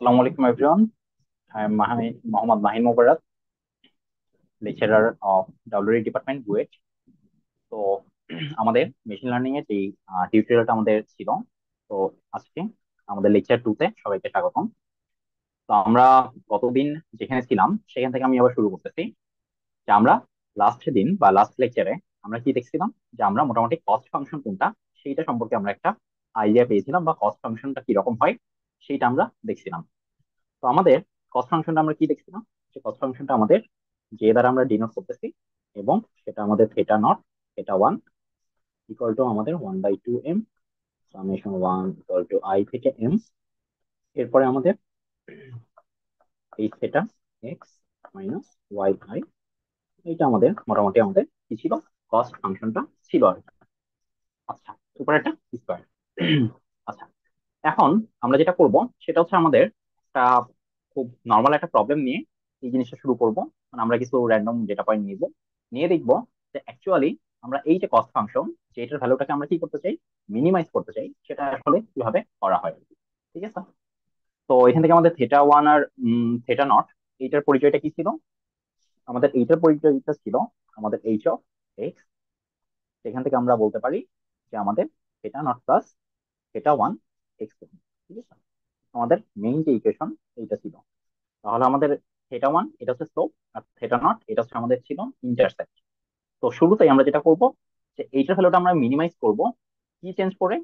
আসসালামু আলাইকুম everyone. I am Mohammad Mahin Mobarak, lecturer of WRE department BUET. তো আমাদের মেশিন লার্নিং এর যে টিউটোরিয়ালটা আমাদের ছিল, তো আজকে আমাদের লেকচার 2 তে সবাইকে স্বাগতম। তো আমরা গতদিন যেখানে ছিলাম সেখান থেকে আমি আবার শুরু করতেছি। যে আমরা লাস্ট দিন বা লাস্ট লেকচারে আমরা কি দেখছিলাম, যে আমরা মোটামুটি কস্ট ফাংশন কোনটা সেইটা সম্পর্কে আমরা একটা আইডিয়া পেয়েছিলাম, বা কস্ট ফাংশনটা কি রকম হয় সেইটা আমরা দেখছিলাম। তো আমাদের কস্ট ফাংশনটা আমরা কি দেখছিলাম, যে কস্ট ফাংশনটা আমাদের যে দ্বারা আমরা ডিনোট করতেছি, এবং সেটা আমাদের theta not theta one equal to আমাদের 1/2m summation 1 equal to I থেকে m। এরপরে আমাদের এই theta x minus y i, এইটা আমাদের মোটামুটি আমাদের কি ছিল, কস্ট ফাংশনটা ছিল আর কি। আচ্ছা, সুপার একটা স্কোয়ার। আচ্ছা, এখন আমরা যেটা করব সেটা হচ্ছে আমাদের একটা খুব নর্মাল একটা প্রবলেম নিয়ে এই জিনিসটা শুরু করব। মানে আমরা কিছু র্যান্ডম ডেটা পয়েন্ট নিব, নিয়ে দেখব যে অ্যাকচুয়ালি আমরা এই যে কস্ট ফাংশন, যেটার ভ্যালুটাকে আমরা কি করতে চাই, মিনিমাইজ করতে চাই, সেটা আসলে কিভাবে করা হয়। ঠিক আছে, তো এখান থেকে আমাদের theta one R theta not, এইটার পরিচয়টা কি ছিল, আমাদের এইটার পরিচয়টা ছিল আমাদের এইচ অফ এক্স। সেখান থেকে আমরা বলতে পারি যে আমাদের theta not plus theta one x. ঠিক আছে, আমাদের মেইন যে ইকুয়েশন এইটা ছিল। তাহলে আমাদের থেটা ওয়ান এটা হচ্ছে স্লোপ, আর থেটা নট এটা হচ্ছে আমাদের ছিল ইন্টারসেপ্ট। তো শুরুতেই আমরা যেটা করব, যে এইটার ভ্যালুটা আমরা মিনিমাইজ করব কি চেঞ্জ করে,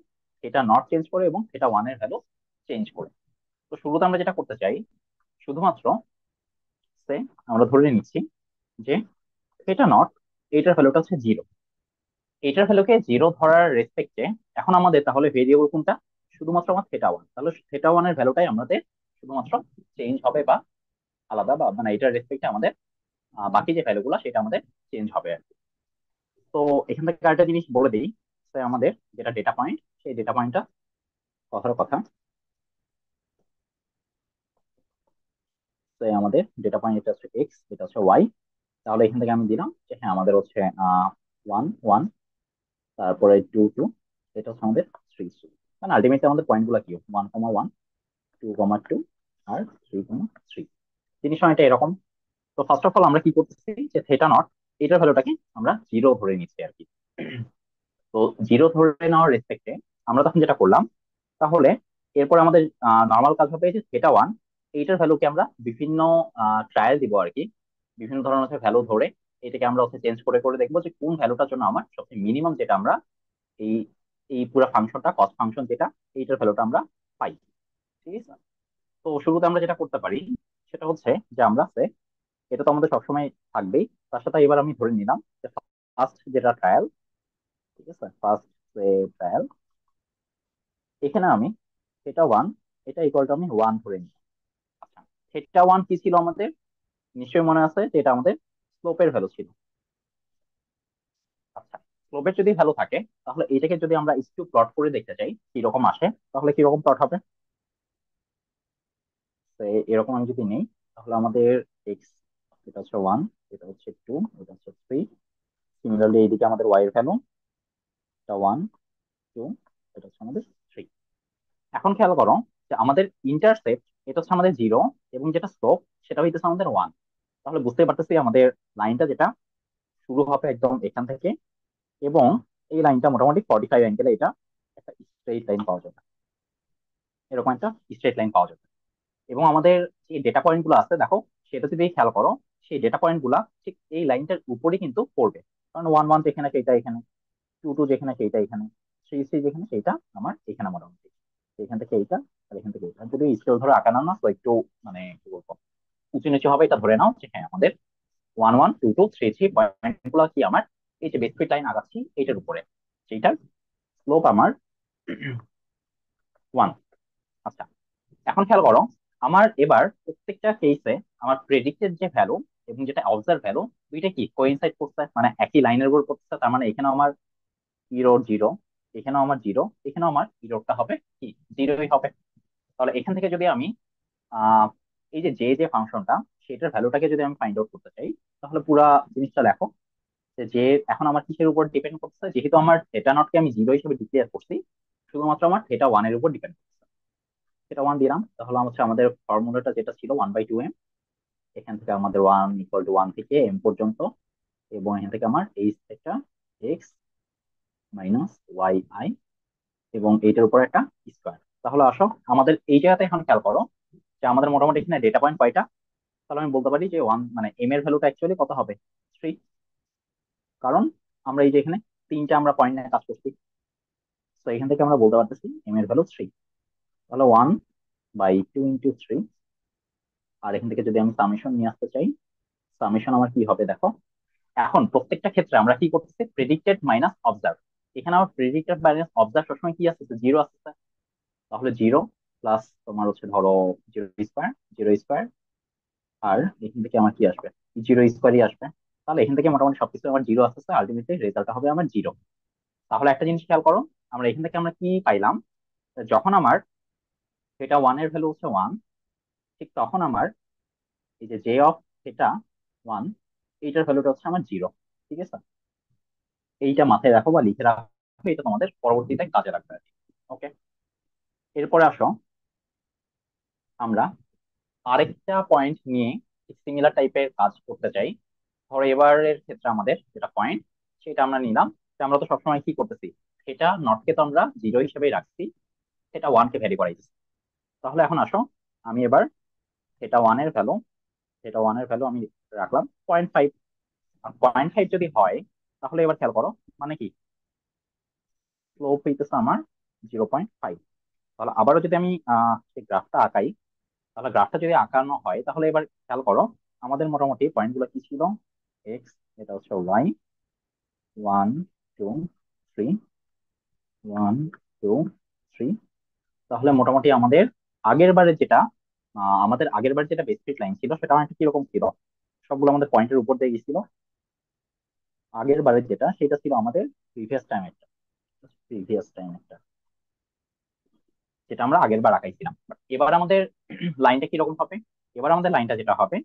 থেটা নট চেঞ্জ করে এবং থেটা ওয়ান এর ভ্যালু চেঞ্জ করে। তো শুরুতে আমরা যেটা করতে চাই, শুধুমাত্র সে আমরা ধরে নিচ্ছি যে থেটা নট এইটার ভ্যালুটা হচ্ছে জিরো। এটার ভ্যালুকে জিরো ধরার রেসপেক্টে এখন আমাদের তাহলে ভেরিয়েবল কোনটা, শুধুমাত্র আমার থেটা ওয়ান। তাহলে থেটা ওয়ান এর ভ্যালুটাই আমাদের শুধুমাত্র চেঞ্জ হবে, বা আলাদা, বা মানে এটার রেসপেক্টে আমাদের বাকি যে ভ্যালুগুলো সেটা আমাদের চেঞ্জ হবে আর কি। তো এখান থেকে আরেকটা জিনিস বলে দিই, যে আমাদের যেটা ডেটা পয়েন্ট, সেই ডেটা পয়েন্টটা কথার কথা, তো আমাদের ডেটা পয়েন্ট এটা হচ্ছে এক্স, এটা হচ্ছে ওয়াই। তাহলে এখান থেকে আমি দিলাম যে হ্যাঁ আমাদের হচ্ছে ওয়ান ওয়ান, তারপরে টু টু, এটা হচ্ছে আমাদের থ্রি থ্রি। মানে আলটিমেটলি আমাদের পয়েন্ট গুলা কি, 1,1, 2,2 আর 3,3। জিনিস অনেকটা এরকম। তো ফার্স্ট অফ অল আমরা কি করতেছি, যে থেটা নট এটার ভ্যালুটাকে আমরা জিরো ধরে নিচ্ছি আর কি। তো জিরো ধরে নেওয়ার রেসপেক্টে আমরা তখন যেটা করলাম, তাহলে এরপর আমাদের নর্মাল কাজ হবে যে থেটা ওয়ান এইটার ভ্যালুকে আমরা বিভিন্ন ট্রায়াল দিব আর কি। বিভিন্ন ধরনের হচ্ছে ভ্যালু ধরে এটাকে আমরা হচ্ছে চেঞ্জ করে করে দেখবো যে কোন ভ্যালুটার জন্য আমার সবচেয়ে মিনিমাম, যেটা আমরা এই এই পুরো ফাংশনটা কস্ট ফাংশন যেটা, এইটার ভ্যালুটা আমরা পাই। ঠিক আছে, তো শুরুতে আমরা যেটা করতে পারি সেটা হচ্ছে যে আমরা এটা তো আমাদের সবসময় থাকবেই, তার সাথে এবার আমি ধরে নিলাম যে ফার্স্ট যেটা ট্রায়াল, ঠিক আছে, ফার্স্ট ট্রায়াল, এখানে আমি থেটা ওয়ান এটা ইকুয়াল টু আমি ওয়ান ধরে নিই। আচ্ছা, থেটা ওয়ান কি ছিল আমাদের, নিশ্চয়ই মনে আছে যে এটা আমাদের স্লোপের ভ্যালু ছিল। আচ্ছা, স্লোপের যদি ভ্যালু থাকে, তাহলে এটাকে যদি আমরা একটু প্লট করে দেখতে চাই কিরকম আসে, তাহলে কিরকম প্লট হবে। তো এরকম আমি যদি নেই, তাহলে আমাদের এক্স এটা হচ্ছে ওয়ান, এটা হচ্ছে টু, এটা হচ্ছে থ্রি। সিমিলারলি এইদিকে আমাদের ওয়াই এর ভ্যালু এটা ওয়ান, টু, এটা হচ্ছে আমাদের থ্রি। এখন খেয়াল করো যে আমাদের ইন্টারসেপ্ট এটা হচ্ছে আমাদের জিরো, এবং যেটা স্লোপ সেটা হইতেছে আমাদের ওয়ান। তাহলে বুঝতে পারতেছি আমাদের লাইনটা যেটা শুরু হবে একদম এখান থেকে, এবং এই লাইনটা মোটামুটি 45 অ্যাঙ্গেলে এটা একটা স্ট্রেট লাইন পাওয়া যাবে, এরকম একটা স্ট্রেট লাইন পাওয়া যাবে। এবং আমাদের যে ডেটা পয়েন্ট গুলো আছে দেখো, সেটা যদি খেয়াল করো, সেই ডেটা পয়েন্ট গুলা ঠিক এই লাইনটার উপরই কিন্তু পড়বে। কারণ ওয়ান ওয়ান যেখানে সেটা এখানে, টু টু যেখানে সেইটা এখানে, থ্রি থ্রি যেখানে সেইটা আমার এখানে মোটামুটি, এখান থেকে এইটা আর এখান থেকে এইটা। যদি স্কেল ধরে আঁকানো না, তো একটু মানে কি বলবো, উঁচু নিচু হবে, এটা ধরে নাও যে হ্যাঁ আমাদের one one two two three three point গুলো কি আমার এই যে বেসফিট লাইন আগাচ্ছি এইটার উপরে, সেইটার স্লোপ আমার ওয়ান। আচ্ছা, এখন খেয়াল করো, আমার এবার প্রত্যেকটা কেসে আমার প্রেডিক্টেড যে ভ্যালু এবং যেটা অবজার্ভ ভ্যালু, দুইটা কি কোইনসাইড করছে, মানে একই লাইনের উপর করতেছে। তার মানে এখানেও আমার ইরোর জিরো, এখানেও আমার জিরো, এখানেও আমার ইরোরটা হবে কি জিরোই হবে। তাহলে এখান থেকে যদি আমি আহ এই যে যে যে ফাংশনটা, সেটার ভ্যালুটাকে যদি আমি ফাইন্ড আউট করতে চাই, তাহলে পুরা জিনিসটা দেখো যে যে এখন আমার কিসের উপর ডিপেন্ড করতেছে, যেহেতু আমার থেটা নটকে আমি জিরো হিসেবে ডিক্লেয়ার করছি, শুধুমাত্র আমার থেটা ওয়ান এর উপর ডিপেন্ড করছে। সেটা 1 দিলাম, তাহলে হচ্ছে আমাদের ফর্মুলাটা যেটা ছিল 1/2m, এখান থেকে আমাদের 1 = 1 থেকে m পর্যন্ত, এবং এখান থেকে আমার এইচ একটা এক্স মাইনাস ওয়াই আই, এবং এইটার উপর একটা স্কোয়ার। তাহলে আসো আমাদের এই জায়গাতে এখন খেয়াল করো যে আমাদের মোটামুটি এখানে ডেটা পয়েন্ট কয়টা। তাহলে আমি বলতে পারি যে ওয়ান মানে এম এর ভ্যালুটা অ্যাকচুয়ালি কত হবে, 3। কারণ আমরা এই যে এখানে তিনটা আমরা পয়েন্ট নিয়ে কাজ করছি, তো এখান থেকে আমরা বলতে পারতেছি এম এর ভ্যালু 3। তাহলে 1/2 × 3। আর এখান থেকে যদি আমি সামেশন নিয়ে আসতে চাই, সামেশন আমার কি হবে দেখো। এখন প্রত্যেকটা ক্ষেত্রে আমরা কি করতেছি, প্রেডিক্টেড মাইনাস অবজার্ভ। এখানে আমার প্রেডিক্টেড মাইনাস অবজার্ভ সবসময় কি আসছে, জিরো আসছে। তাহলে জিরো প্লাস তোমার হচ্ছে ধরো জিরো স্কোয়ার, জিরো স্কোয়ার, আর এখান থেকে আমার কি আসবে, জিরো স্কোয়ারই আসবে। তাহলে এখান থেকে মোটামুটি সবকিছু আমার জিরো আসতেছে, আলটিমেটলি রেজাল্ট হবে আমার জিরো। তাহলে একটা জিনিস খেয়াল করো, আমরা এখান থেকে আমরা কি পাইলাম, যখন আমার থিটা ওয়ান এর ভ্যালু হচ্ছে 1, ঠিক তখন আমার এই যে থিটা 1, এইটার ভ্যালুটা হচ্ছে আমার জিরো। ঠিক আছে, এইটা মাথায় রাখো বা লিখে রাখো, এটা তোমাদের পরবর্তীতে কাজে লাগবে আর কি। ওকে, এরপরে আসো আমরা আরেকটা পয়েন্ট নিয়ে সিমিলার টাইপের কাজ করতে চাই। ধরো এবারের ক্ষেত্রে আমাদের যেটা পয়েন্ট, সেটা আমরা নিলাম যে আমরা তো সবসময় কি করতেছি, থিটা নটকে তো আমরা জিরো হিসেবেই রাখছি, থিটা ওয়ানকে ভ্যারি করাইছি। তাহলে এখন আসো আমি এবার থিটা ওয়ান এর ভ্যালু, আমি রাখলাম 0.5। আর 0.5 যদি হয়, তাহলে এবার খেয়াল করো মানে কি, স্লোপ হইতেছে আমার 0.5। তাহলে আবারও যদি আমি সেই গ্রাফটা আঁকাই, তাহলে গ্রাফটা যদি আঁকানো হয়, তাহলে এবার খেয়াল করো আমাদের মোটামুটি পয়েন্ট গুলো কি ছিল, এক্স, এটা হচ্ছে ওয়াই, 1 2 3, 1 2 3। তাহলে মোটামুটি আমাদের আগের বার যেটা বেসিক লাইন ছিল সেটা অনেকটা কিরকম ছিল, সবগুলো আমাদের পয়েন্টের উপর দিয়ে গেছিল। আগের বারের যেটা সেটা ছিল আমাদের প্রিভিয়াস টাইম একটা, যেটা আমরা আগের বার আঁকাইছিলাম। But এবার আমাদের লাইনটা কিরকম হবে, এবার আমাদের লাইনটা যেটা হবে,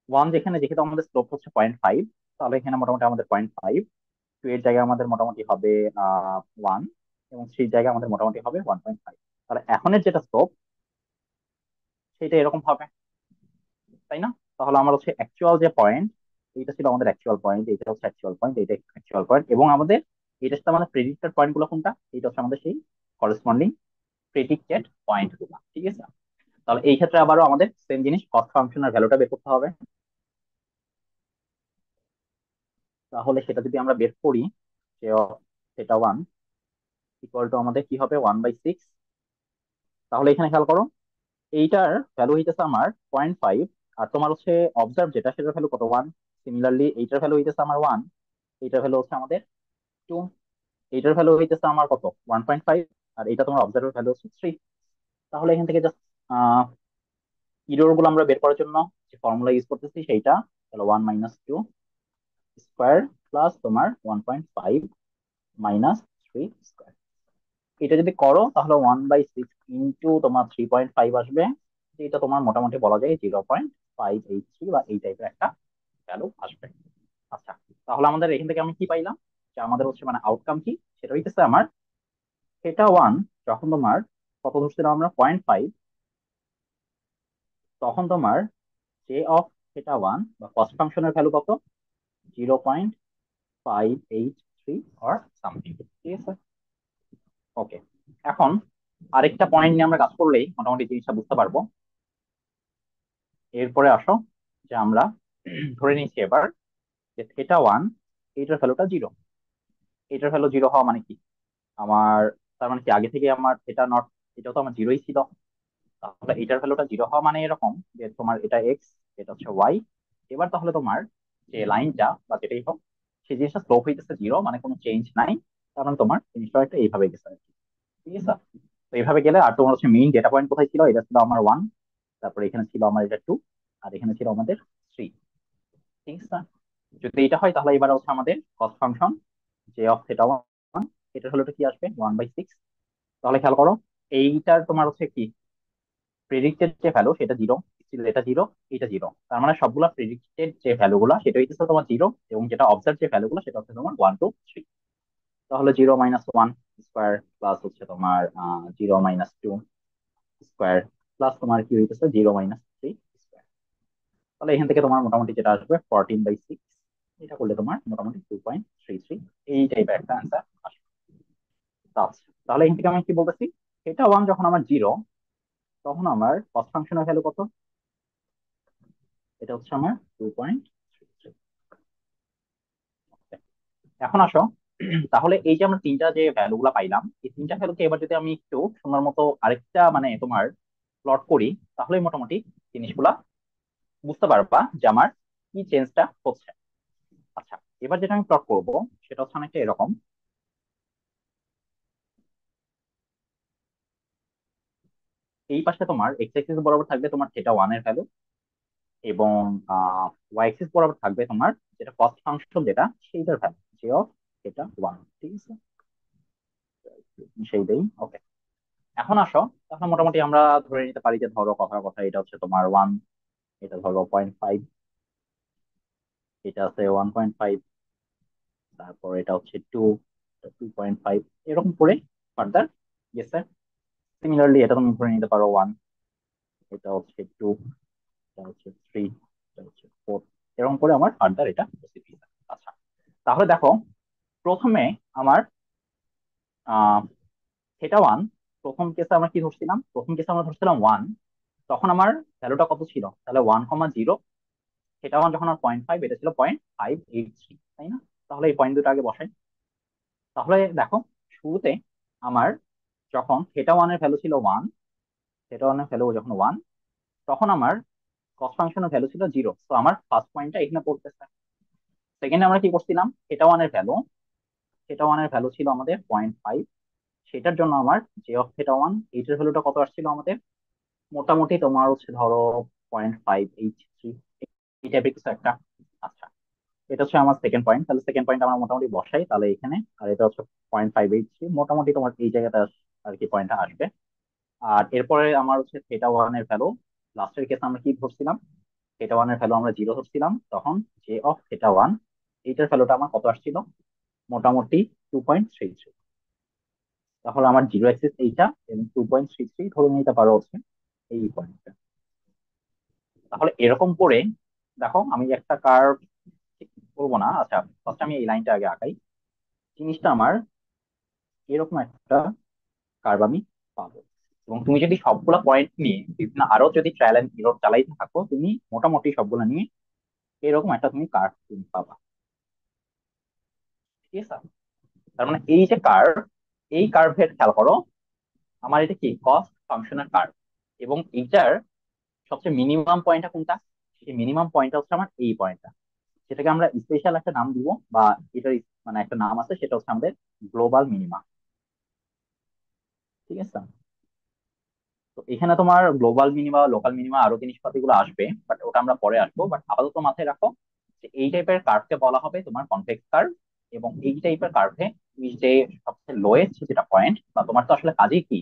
ওয়ান যেখানে, যেহেতু আমাদের স্লোপ হচ্ছে 0.5, তাহলে এখানে মোটামুটি আমাদের 0.5, 2 এর জায়গায় আমাদের মোটামুটি হবে 1, এবং 3 জায়গায় আমাদের মোটামুটি হবে 1.5। তাহলে এখনের যেটা স্লোপ সেটা এরকম হবে, তাই না? তাহলে আমার হচ্ছে অ্যাকচুয়াল যে পয়েন্ট, এইটা ছিল আমাদের অ্যাকচুয়াল পয়েন্ট, এইটা হচ্ছে অ্যাকচুয়াল পয়েন্ট, এইটা অ্যাকচুয়াল পয়েন্ট, এবং আমাদের এটা সাথে আমাদের প্রেডিক্টেড পয়েন্ট গুলো কোনটা, এইটা হচ্ছে আমাদের সেই করেসপন্ডিং প্রেডিক্টেড পয়েন্ট গুলো। ঠিক আছে, তাহলে এই ক্ষেত্রে আবারও আমাদের সেম জিনিস, কস্ট ফাংশনের ভ্যালুটা বের করতে হবে। তাহলে সেটা যদি আমরা বের করি, যে সেটা 1 = আমাদের কি হবে, 1/6। তাহলে এখানে খেয়াল করো এইটার ভ্যালু হইতেছে আমার 0.5, আর তোমার হচ্ছে অবজার্ভ যেটা সেটার ভ্যালু কত, 1। সিমিলারলি এইটার ভ্যালু হইতেছে আমার 1, এইটার ভ্যালু হচ্ছে আমাদের 2, এইটার ভ্যালু হইতেছে আমার কত, 1.5, আর এটা তোমার অবজার্ভের ভ্যালু হচ্ছে 3। তাহলে এখান থেকে জাস্ট ইরর গুলো আমরা বের করার জন্য যে ফর্মুলা ইউজ করতেছি সেইটা হলো 1 - 2 স্কোয়ার প্লাস তোমার 1.5 -3 স্কোয়ার। এটা যদি করো তাহলে 1/6 ইন্টু তোমার 3.5 আসবে, যেটা তোমার মোটামুটি বলা যায় 0.583 বা এই টাইপের একটা ভ্যালু আসবে। আচ্ছা, তাহলে আমাদের এখান থেকে আমি কি পাইলাম, যে আমাদের হচ্ছে মানে আউটকাম কি, সেটা হইতেছে আমার থিটা 1 যখন তোমার কত ধরছিলাম আমরা, 0.5, তখন তোমার J(θ1) বা কস্ট ফাংশনের ভ্যালু কত, 0.583 অর সামথিং। ঠিক আছে, ওকে। এখন আরেকটা পয়েন্ট নিয়ে আমরা কাজ করলেই মোটামুটি জিনিসটা বুঝতে পারবো। এরপরে আসো যে আমরা ধরে নিচ্ছি এবার যে থিটা 1, এইটার ভ্যালুটা জিরো। এটার ভ্যালু জিরো হওয়া মানে কি, আমার তার মানে কি আগে থেকে আমার থিটা নট, এটাও তো আমার জিরোই ছিল। তাহলে এটার ভ্যালুটা জিরো হওয়া মানে এরকম যে তোমার এটা এক্স, এটা হচ্ছে ওয়াই। এবার তাহলে তোমার যে লাইনটা বা যেটাই হোক, সেই জিনিসটা স্লোপ হইতেছে জিরো, মানে কোনো চেঞ্জ নাই। কারণ তোমার জিনিসটা একটা এইভাবে গেছে আর কি। ঠিক আছে, তো এইভাবে গেলে, আর তোমার হচ্ছে মেইন ডেটা পয়েন্ট কোথায় ছিল, এটা ছিল আমার 1, তারপরে এখানে ছিল আমার এটা 2, আর এখানে ছিল আমাদের 3। ঠিক আছে, যদি এটা হয় তাহলে এবার হচ্ছে আমাদের কস্ট ফাংশন J(θ1), এটার হলো কি আসবে, 1/6। তাহলে খেয়াল করো এইটার তোমার হচ্ছে কি প্রেডিক্টেড যে ভ্যালু সেটা জিরো, এটা জিরো, এটা জিরো, তার মানে সবগুলা প্রেডিক্টেড যে ভ্যালু গুলা সেটা হচ্ছে তোমার জিরো, এবং যেটা অবজার্ভ যে ভ্যালু গুলো সেটা হচ্ছে তোমার 1 2 3। তাহলে 0 - 1 স্কোয়ার প্লাস হচ্ছে তোমার 0 - 2 স্কোয়ার প্লাস তোমার কি হইতেছে 0 - 3 স্কোয়ার। তাহলে এখান থেকে তোমার মোটামুটি যেটা আসবে 14/6। এটা করলে তোমার মোটামুটি 2.33 এই টাইপের একটা অ্যান্সার আসবে। আচ্ছা, তাহলে এখান থেকে আমি কি বলতেছি, এটা ওয়ান যখন আমার 0, তখন আমার কস ফাংশনের ভ্যালু কত? এটা হচ্ছে আমার 2.33। এখন আসো, তাহলে এই যে আমরা তিনটা যে ভ্যালু গুলা পাইলাম, এই তিনটা ভ্যালুকে এবার যদি আমি একটু সুন্দর মতো আরেকটা মানে তোমার প্লট করি, তাহলে মোটামুটি জিনিসগুলা বুঝতে পারবা যে আমার কি চেঞ্জটা হচ্ছে। আচ্ছা, এবার যেটা আমি প্লট করব সেটা হচ্ছে অনেকটা এরকম। এই পাশে তোমার এক্স এক্সিস বরাবর থাকবে তোমার থিটা ওয়ান এর ভ্যালু, এবং ওয়াই এক্সিস বরাবর থাকবে তোমার যেটা কস্ট ফাংশন যেটা সেইটার ভ্যালু যে অফ থিটা ওয়ান। ঠিক আছে, সেইটাই। ওকে, এখন আসো, তাহলে মোটামুটি আমরা ধরে নিতে পারি যে ধরো কথার কথা এটা হচ্ছে তোমার ওয়ান, এটা ধরো 0.5, এটা আছে 1.5, তারপর এটা হচ্ছে 2.5, এরকম করে ফার্দার গেছে। সিমিলারলি এটা তুমি ধরে নিতে পারো ওয়ান, এটা হচ্ছে টু, এটা হচ্ছে থ্রি, এটা হচ্ছে ফোর, এরকম করে আমার ফার্দার এটা প্রসিড। আচ্ছা, তাহলে দেখো, প্রথমে আমার আহ থিটা ওয়ান, প্রথম কেসে আমরা কি ধরছিলাম, প্রথম কেসে আমরা ধরছিলাম ওয়ান, তখন আমার ভ্যালুটা কত ছিল, তাহলে 1,0, থিটা ওয়ান যখন আমার 0.5, এটা ছিল 0.583, তাই না? তাহলে এই পয়েন্ট দুটো আগে বসাই। তাহলে দেখো, শুরুতে আমার যখন থিটা ওয়ানের ভ্যালু ছিল ওয়ান, থিটা ওয়ানের ভ্যালু যখন ওয়ান, তখন আমার কস ফাংশনের ভ্যালু ছিল 0, তো আমার ফার্স্ট পয়েন্টটা এখানে পড়তেছে। সেকেন্ডে আমরা কি করছিলাম, থিটা ওয়ানের ভ্যালু ছিল আমাদের 0.5, সেটার জন্য আমার জে অফ থিটা ওয়ান এইটার ভ্যালুটা কত আসছিল আমাদের, মোটামুটি তোমার হচ্ছে ধরো 0.583, এই টাইপের কিছু একটা। আচ্ছা, এটা হচ্ছে আমার সেকেন্ড পয়েন্ট, তাহলে সেকেন্ড পয়েন্ট আমরা মোটামুটি বসাই তাহলে এখানে, আর এটা হচ্ছে 0.583, মোটামুটি তোমার এই জায়গাটা আর কি পয়েন্টটা আসবে। আর এরপরে আমার হচ্ছে থিটা ওয়ান এর ভ্যালু, লাস্টের কেসে আমরা কি ধরছিলাম, থিটা ওয়ান এর ভ্যালু আমরা 0 ধরছিলাম, তখন জে অফ থিটা ওয়ান এইটার ভ্যালুটা আমার কত আসছিল, মোটামুটি 2.33। তাহলে আমার জিরো অ্যাক্সিস এইটা, এবং 2.33 ধরে নিতে পারো হচ্ছে এই পয়েন্টটা। তাহলে এরকম করে দেখো, আমি একটা কার্ভ বলবো না, আচ্ছা ফার্স্ট আমি এই লাইনটা আগে আঁকাই। জিনিসটা আমার এরকম একটা কার্ভ আমি পাবো, এবং তুমি যদি সবগুলা পয়েন্ট নিয়ে বিভিন্ন আরো যদি ট্রায়াল এন্ড এরর চালাইতে থাকো, তুমি মোটামুটি সবগুলা নিয়ে এরকম একটা তুমি কার্ভ তুমি পাবা। ঠিক আছে, তার মানে এই যে কার্ভ, এই কার্ভের খেয়াল করো, আমার এটা কি কস্ট ফাংশনের কার্ভ, এবং এইটার সবচেয়ে মিনিমাম পয়েন্টটা কোনটা, সেই মিনিমাম পয়েন্টটা হচ্ছে আমার এই পয়েন্টটা, সেটাকে আমরা স্পেশাল একটা নাম দিব, বা এটার মানে একটা নাম আছে, সেটা হচ্ছে আমাদের গ্লোবাল মিনিমা। ঠিক আছে, তো এখানে তোমার গ্লোবাল মিনিমা, লোকাল মিনিমা, আরো জিনিসপাতি গুলো আসবে, বাট ওটা আমরা পরে আসবো। বাট আপাতত মাথায় রাখো যে এই টাইপের কার্ভকে বলা হবে তোমার কনভেক্স কার্ভ, এবং এই টাইপের কার্ভে তুমি যে সবচেয়ে লোয়েস্ট যেটা পয়েন্ট, বা তোমার তো আসলে কাজই কি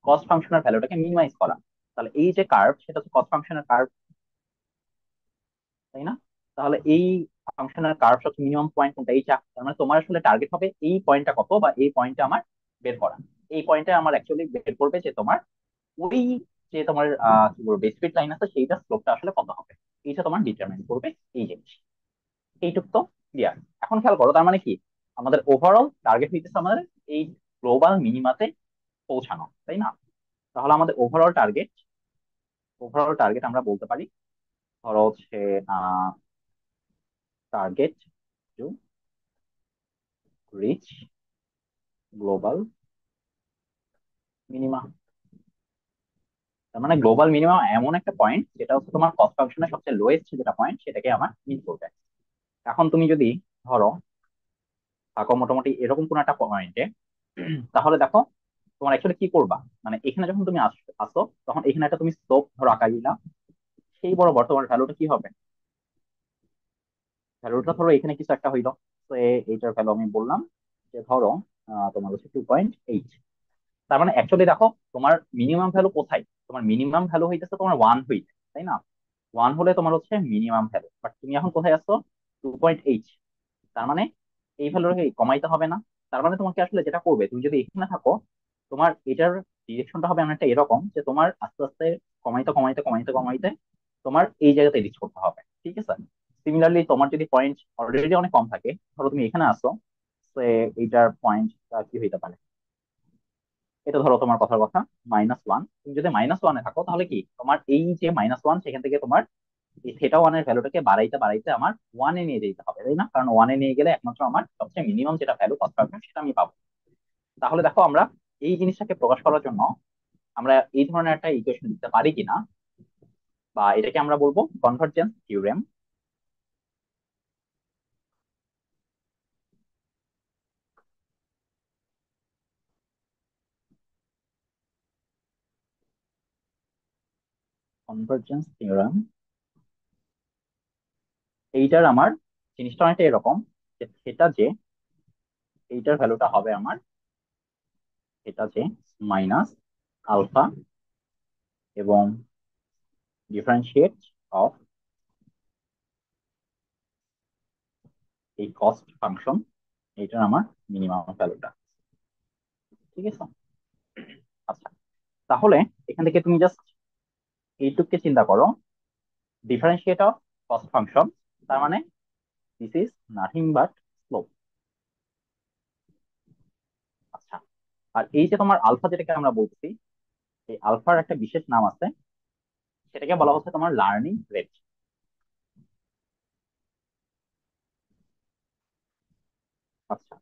কস্ট ফাংশনের ভ্যালুটাকে মিনিমাইজ করা, তাহলে এই যে কার্ভ সেটা হচ্ছে কস্ট ফাংশনের কার্ভ, তাই না? তাহলে এই ফাংশনের কার্ভ সবচেয়ে মিনিমাম পয়েন্ট কোনটা, এই চাপ, তার মানে তোমার আসলে টার্গেট হবে এই পয়েন্টটা কত, বা এই পয়েন্টটা আমার বের করা। এই পয়েন্টটা আমার অ্যাকচুয়ালি বের করবে যে তোমার ওই যে তোমার কি বলবো বেসিক লাইন আছে, সেইটা স্লোপটা আসলে কত হবে, এইটা তোমার ডিটারমাইন করবে এই জিনিস। এইটুক তো ক্লিয়ার। এখন খেয়াল করো, তার মানে কি, আমাদের ওভারঅল টার্গেট হইতেছে আমাদের এই গ্লোবাল মিনিমাতে পৌঁছানো, তাই না? তাহলে আমাদের ওভারঅল টার্গেট আমরা বলতে পারি, ধরো হচ্ছে target to reach global minima. তার মানে গ্লোবাল মিনিমাম এমন একটা পয়েন্ট যেটা হচ্ছে তোমার কস্ট ফাংশনের সবচেয়ে লোয়েস্ট যেটা পয়েন্ট, সেটাকে আমার মিট করবে। এখন তুমি যদি ধরো থাকো মোটামুটি এরকম কোন একটা পয়েন্টে, তাহলে দেখো তোমার অ্যাকচুয়ালি কি করবা, মানে এখানে যখন তুমি আসো, তখন এখানে একটা তুমি স্লোপ ধরো আঁকা দিলা, সেই বরাবর তোমার ভ্যালুটা কি হবে, ভ্যালুটা ধরো এখানে কিছু একটা হইলো, তো এইটার ভ্যালু আমি বললাম যে ধরো তোমার হচ্ছে 2.8। তার মানে অ্যাকচুয়ালি দেখো, তোমার মিনিমাম ভ্যালু কোথায়, তোমার মিনিমাম ভ্যালু হইতেছে তোমার ওয়ান হইতে, তাই না? ওয়ান হলে তোমার হচ্ছে মিনিমাম ভ্যালু, বাট তুমি এখন কোথায় আসছো, 2.8। তার মানে এই ভ্যালুটাকে কমাইতে হবে না। তার মানে তোমাকে আসলে যেটা করবে, তুমি যদি এখানে থাকো, তোমার এটার ডিরেকশনটা হবে অনেকটা এরকম যে তোমার আস্তে আস্তে কমাইতে কমাইতে কমাইতে কমাইতে তোমার এই জায়গাতে রিচ করতে হবে, ঠিক আছে। সিমিলারলি তোমার যদি পয়েন্ট অলরেডি অনেক কম থাকে, ধরো তুমি এখানে আসো, তো এইটার পয়েন্ট কি হইতে পারে, এটা ধরো তোমার কথার কথা -1। তুমি যদি -1-এ থাকো তাহলে কি তোমার এই যে -1 সেখান থেকে তোমার এই θ1 এর ভ্যালুটাকে বাড়াইতে বাড়াইতে আমার ওয়ানে নিয়ে যেতে হবে, তাই না? কারণ ওয়ানে নিয়ে গেলে একমাত্র আমার সবচেয়ে মিনিমাম যেটা ভ্যালু কস্ট পারফেক্ট সেটা আমি পাবো। তাহলে দেখো আমরা এই জিনিসটাকে প্রকাশ করার জন্য আমরা এই ধরনের একটা ইকুয়েশন দিতে পারি কিনা, বা এটাকে আমরা বলবো কনভার্জেন্স থিওরেম। কনভার্জেন্স থিওরেম এইটার আমার জিনিসটা অনেকটা এরকম যে সেটা যে এইটার ভ্যালুটা হবে আমার এটা যে -আলফা এবং ডিফারেন্সিয়েট অফ এই কস্ট ফাংশন, এইটার আমার মিনিমাম ভ্যালুটা, ঠিক আছে। আচ্ছা, তাহলে এখান থেকে তুমি জাস্ট এইটুককে চিন্তা করো, ডিফারেন্সিয়েট অফ কস্ট ফাংশন, তার মানে this is nothing but slope. আচ্ছা, আর এই যে তোমার আলফা যেটাকে আমরা বলছি, এই আলফার একটা বিশেষ নাম আছে, সেটাকে বলা হচ্ছে তোমার লার্নিং রেট। আচ্ছা,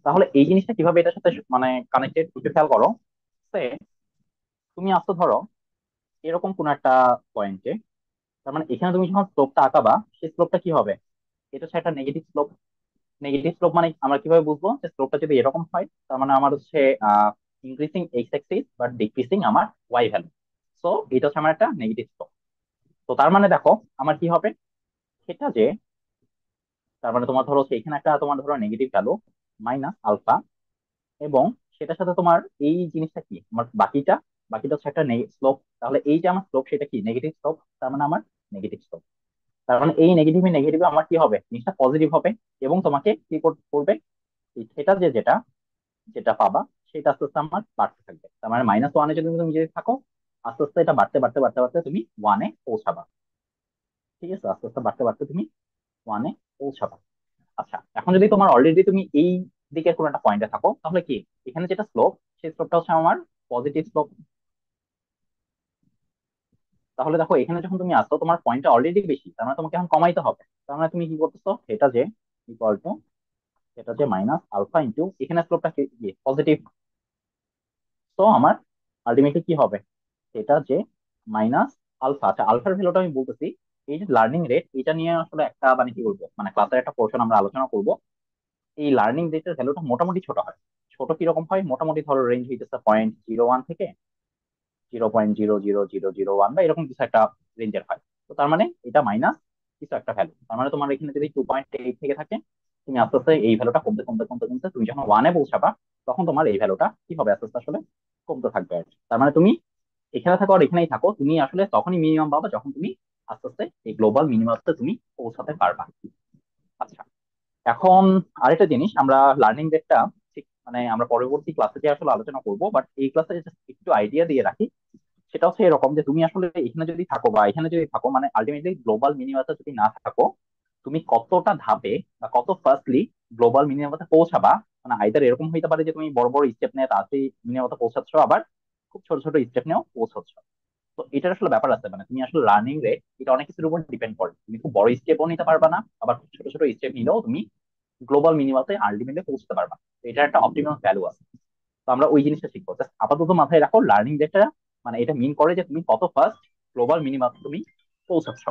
তাহলে এই জিনিসটা কিভাবে এটার সাথে মানে কানেক্টেড একটু খেয়াল করো। সে তুমি আসতো ধরো এরকম কোন একটা পয়েন্টে, তার মানে এখানে তুমি যখন স্লোপটা আঁকাবা সেই স্লোপটা কি হবে, এটা হচ্ছে একটা নেগেটিভ স্লোপ। নেগেটিভ স্লোপ মানে আমরা কিভাবে বুঝবো যে স্লোপটা যদি এরকম হয়, তার মানে আমার হচ্ছে increasing x Axis but decreasing আমার ওয়াই ভ্যালু। সো এটা হচ্ছে আমার একটা নেগেটিভ স্লোপ। তো তার মানে দেখো আমার কি হবে, সেটা যে তার মানে তোমার ধরো হচ্ছে এখানে একটা তোমার ধরো নেগেটিভ ভ্যালু -আলফা, এবং সেটার সাথে তোমার এই জিনিসটা কি আমার বাকিটা, বাকিটা হচ্ছে একটা স্লোপ। তাহলে এই যে আমার স্লোপ সেটা কি নেগেটিভ স্লোপ, তার মানে আমার নেগেটিভ স্লোপ। তার মানে এই নেগেটিভ নেগেটিভ আমার কি হবে, জিনিসটা পজিটিভ হবে, এবং তোমাকে কি করবে, এই সেটা যে যেটা যেটা পাবা সেটা আস্তে আস্তে আমার বাড়তে থাকবে। তার মানে -1-এ যদি তুমি যদি থাকো, আস্তে আস্তে এটা বাড়তে বাড়তে বাড়তে বাড়তে তুমি ওয়ানে পৌঁছাবা, ঠিক আছে। আস্তে আস্তে বাড়তে বাড়তে তুমি ওয়ানে পৌঁছাবা। আচ্ছা, এখন যদি তোমার অলরেডি তুমি এই দিকে কোনো একটা পয়েন্টে থাকো, তাহলে কি এখানে যেটা স্লোপ সেই স্লোপটা হচ্ছে আমার পজিটিভ স্লোপ। তাহলে দেখো এখানে যখন তুমি আসছো তোমার পয়েন্টটা অলরেডি বেশি, তার মানে তোমাকে এখন কমাইতে হবে। তার মানে তুমি কি করতেছো, এটা যে ইকুয়াল টু এটা যে -আলফা ইন্টু এখানে স্লোপটা কি পজিটিভ। তো আমার আলটিমেটলি কি হবে, এটা যে -আলফা। আচ্ছা, আলফার ভ্যালুটা আমি বলতেছি, এই যে লার্নিং রেট এটা নিয়ে আসলে একটা মানে কি বলবো, মানে ক্লাসের একটা পোর্শন আমরা আলোচনা করব। এই লার্নিং রেটের ভ্যালুটা মোটামুটি ছোট হয়। ছোট কিরকম হয়, মোটামুটি ধরো রেঞ্জ হইতেছে 0.01 থেকে 0.00001 বা এরকম কিছু একটা রেঞ্জের হয়। তো তার মানে এটা মাইনাস কিছু একটা ভ্যালু, তার মানে তোমার এখানে যদি 2.8 থেকে থাকে, তুমি আস্তে আস্তে এই ভ্যালুটা কমতে কমতে কমতে কমতে তুমি যখন ওয়ানে পৌঁছাবা, তখন তোমার এই ভ্যালুটা কি হবে, আস্তে আস্তে আসলে কমতে থাকবে আর কি। তার মানে তুমি এখানে থাকো আর এখানেই থাকো, তুমি আসলে তখনই মিনিমাম পাবা যখন তুমি আস্তে আস্তে এই গ্লোবাল মিনিমামতে তুমি পৌঁছাতে পারবা। আচ্ছা, এখন আরেকটা জিনিস আমরা লার্নিং রেটটা ঠিক মানে আমরা পরবর্তী ক্লাসে যে আসলে আলোচনা করব, বাট এই ক্লাসে একটু আইডিয়া দিয়ে রাখি। সেটা হচ্ছে এরকম যে তুমি আসলে এখানে যদি থাকো বা এখানে যদি থাকো, মানে আলটিমেটলি গ্লোবাল মিনিমাতে যদি না থাকো, তুমি কতটা ধাপে বা কত ফার্স্টলি গ্লোবাল মিনিমাতে পৌঁছাবা, মানে আইদার এরকম হইতে পারে যে তুমি বড় বড় স্টেপ নিয়ে তাড়াতাড়ি মিনিমাতে পৌঁছাচ্ছ, আবার খুব ছোট ছোট স্টেপ নিয়েও পৌঁছাচ্ছ। তো এটার আসলে ব্যাপার আছে, মানে তুমি আসলে লার্নিং রেট এটা অনেক কিছুর উপর ডিপেন্ড করে। তুমি খুব বড় স্টেপও নিতে পারবা না, আবার খুব ছোট ছোট স্টেপ নিলেও তুমি গ্লোবাল মিনিমাতে আলটিমেটলি পৌঁছতে পারবা। তো এটার একটা অপটিমাম ভ্যালু আছে। তো আমরা ওই জিনিসটা শিখবো। Just আপাতত মাথায় রাখো লার্নিং রেটটা মানে এটা মিন করে যে তুমি কত ফার্স্ট গ্লোবাল মিনিমাম তুমি পৌঁছাচ্ছ।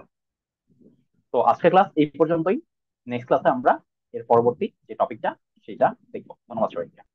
তো আজকের ক্লাস এই পর্যন্তই। নেক্সট ক্লাসে আমরা এর পরবর্তী যে টপিকটা সেটা দেখবো। ধন্যবাদ সবাইকে।